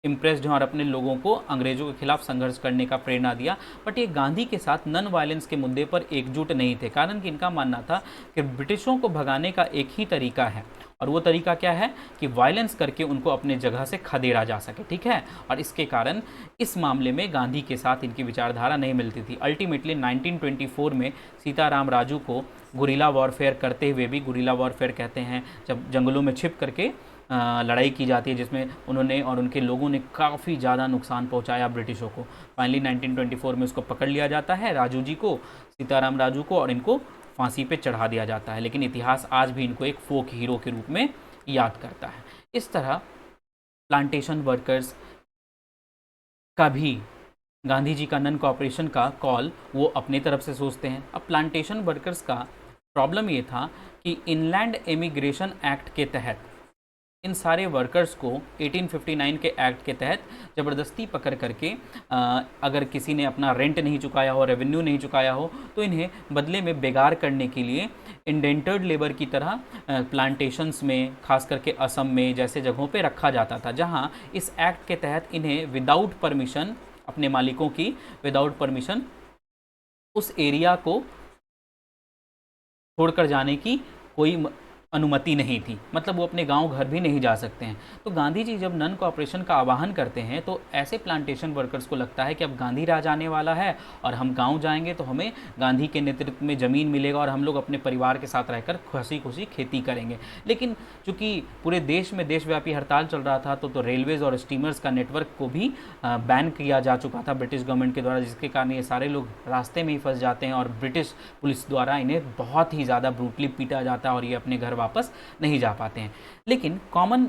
इम्प्रेस्ड हैं और अपने लोगों को अंग्रेजों के खिलाफ संघर्ष करने का प्रेरणा दिया। बट ये गांधी के साथ नन वायलेंस के मुद्दे पर एकजुट नहीं थे, कारण कि इनका मानना था कि ब्रिटिशों को भगाने का एक ही तरीका है, और वो तरीका क्या है कि वायलेंस करके उनको अपने जगह से खदेड़ा जा सके, ठीक है। और इसके कारण इस मामले में गांधी के साथ इनकी विचारधारा नहीं मिलती थी। अल्टीमेटली 1924 में सीताराम राजू को गुरिल्ला वॉरफेयर करते हुए भी, गुरिल्ला वॉरफेयर कहते हैं जब जंगलों में छिप करके लड़ाई की जाती है, जिसमें उन्होंने और उनके लोगों ने काफ़ी ज़्यादा नुकसान पहुंचाया ब्रिटिशों को। फाइनली 1924 में उसको पकड़ लिया जाता है, राजू जी को, सीताराम राजू को, और इनको फांसी पे चढ़ा दिया जाता है। लेकिन इतिहास आज भी इनको एक फोक हीरो के रूप में याद करता है। इस तरह प्लांटेशन वर्कर्स का भी गांधी जी का नन कॉपरेशन का कॉल वो अपने तरफ से सोचते हैं। अब प्लांटेशन वर्कर्स का प्रॉब्लम ये था कि इनलैंड इमिग्रेशन एक्ट के तहत इन सारे वर्कर्स को 1859 के एक्ट के तहत ज़बरदस्ती पकड़ करके अगर किसी ने अपना रेंट नहीं चुकाया हो, रेवेन्यू नहीं चुकाया हो, तो इन्हें बदले में बेगार करने के लिए इंडेंटर्ड लेबर की तरह प्लांटेशंस में, खास करके असम में जैसे जगहों पे रखा जाता था, जहां इस एक्ट के तहत इन्हें विदाउट परमिशन, अपने मालिकों की विदाउट परमिशन उस एरिया को छोड़कर जाने की कोई अनुमति नहीं थी। मतलब वो अपने गांव घर भी नहीं जा सकते हैं। तो गांधी जी जब नन कॉपरेशन का आह्वान करते हैं तो ऐसे प्लांटेशन वर्कर्स को लगता है कि अब गांधी राज आने वाला है और हम गांव जाएंगे तो हमें गांधी के नेतृत्व में ज़मीन मिलेगा और हम लोग अपने परिवार के साथ रहकर खुशी खुशी खेती करेंगे। लेकिन चूँकि पूरे देश में देशव्यापी हड़ताल चल रहा था तो रेलवेज़ और स्टीमर्स का नेटवर्क को भी बैन किया जा चुका था ब्रिटिश गवर्नमेंट के द्वारा, जिसके कारण ये सारे लोग रास्ते में ही फंस जाते हैं और ब्रिटिश पुलिस द्वारा इन्हें बहुत ही ज़्यादा ब्रूटली पीटा जाता है और ये अपने घर वापस नहीं जा पाते हैं। लेकिन कॉमन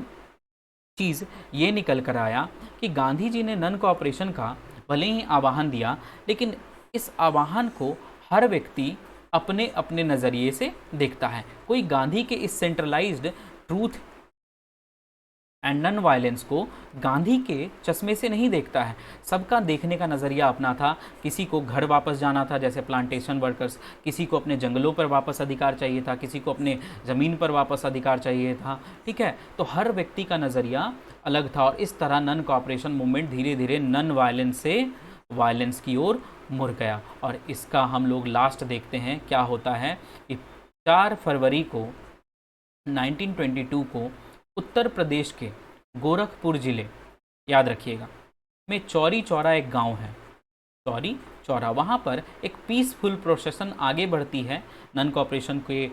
चीज़ ये निकल कर आया कि गांधी जी ने नन कॉपरेशन का भले ही आह्वान दिया, लेकिन इस आह्वान को हर व्यक्ति अपने अपने नज़रिए से देखता है। कोई गांधी के इस centralised truth and non violence को गांधी के चश्मे से नहीं देखता है। सबका देखने का नज़रिया अपना था। किसी को घर वापस जाना था जैसे प्लांटेशन वर्कर्स, किसी को अपने जंगलों पर वापस अधिकार चाहिए था, किसी को अपने ज़मीन पर वापस अधिकार चाहिए था, ठीक है। तो हर व्यक्ति का नज़रिया अलग था और इस तरह नन कॉपरेशन मूवमेंट धीरे धीरे नन वायलेंस से वायलेंस की ओर मुड़ गया। और इसका हम लोग लास्ट देखते हैं क्या होता है कि 4 फरवरी को 1922 को उत्तर प्रदेश के गोरखपुर ज़िले, याद रखिएगा, में चौरी चौरा एक गांव है, चौरी चौरा, वहाँ पर एक पीसफुल प्रोसेसन आगे बढ़ती है नन कॉपरेशन के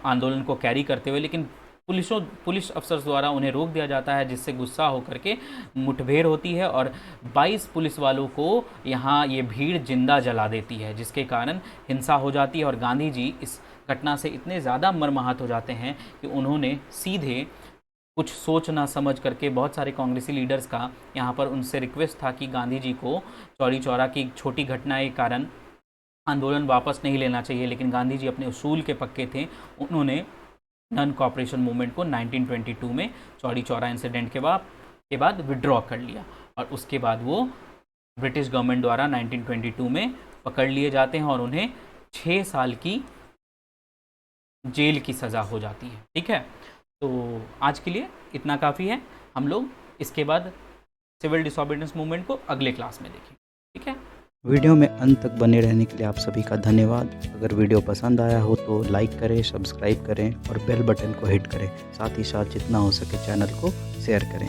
आंदोलन को कैरी करते हुए। लेकिन पुलिस अफसर्स द्वारा उन्हें रोक दिया जाता है, जिससे गुस्सा होकर के मुठभेड़ होती है और 22 पुलिस वालों को यहाँ ये भीड़ जिंदा जला देती है, जिसके कारण हिंसा हो जाती है। और गांधी जी इस घटना से इतने ज़्यादा मर्माहत हो जाते हैं कि उन्होंने सीधे कुछ सोच ना समझ करके बहुत सारे कांग्रेसी लीडर्स का यहाँ पर उनसे रिक्वेस्ट था कि गांधी जी को चौरी चौरा की छोटी घटना के कारण आंदोलन वापस नहीं लेना चाहिए। लेकिन गांधी जी अपने उसूल के पक्के थे। उन्होंने नन कॉपरेशन मूवमेंट को 1922 में चौरी चौरा इंसिडेंट के बाद विड्रॉ कर लिया और उसके बाद वो ब्रिटिश गवर्नमेंट द्वारा 1922 में पकड़ लिए जाते हैं और उन्हें 6 साल की जेल की सज़ा हो जाती है, ठीक है। तो आज के लिए इतना काफ़ी है। हम लोग इसके बाद सिविल डिसोबीडियंस मूवमेंट को अगले क्लास में देखेंगे, ठीक है। वीडियो में अंत तक बने रहने के लिए आप सभी का धन्यवाद। अगर वीडियो पसंद आया हो तो लाइक करें, सब्सक्राइब करें और बेल बटन को हिट करें। साथ ही साथ जितना हो सके चैनल को शेयर करें।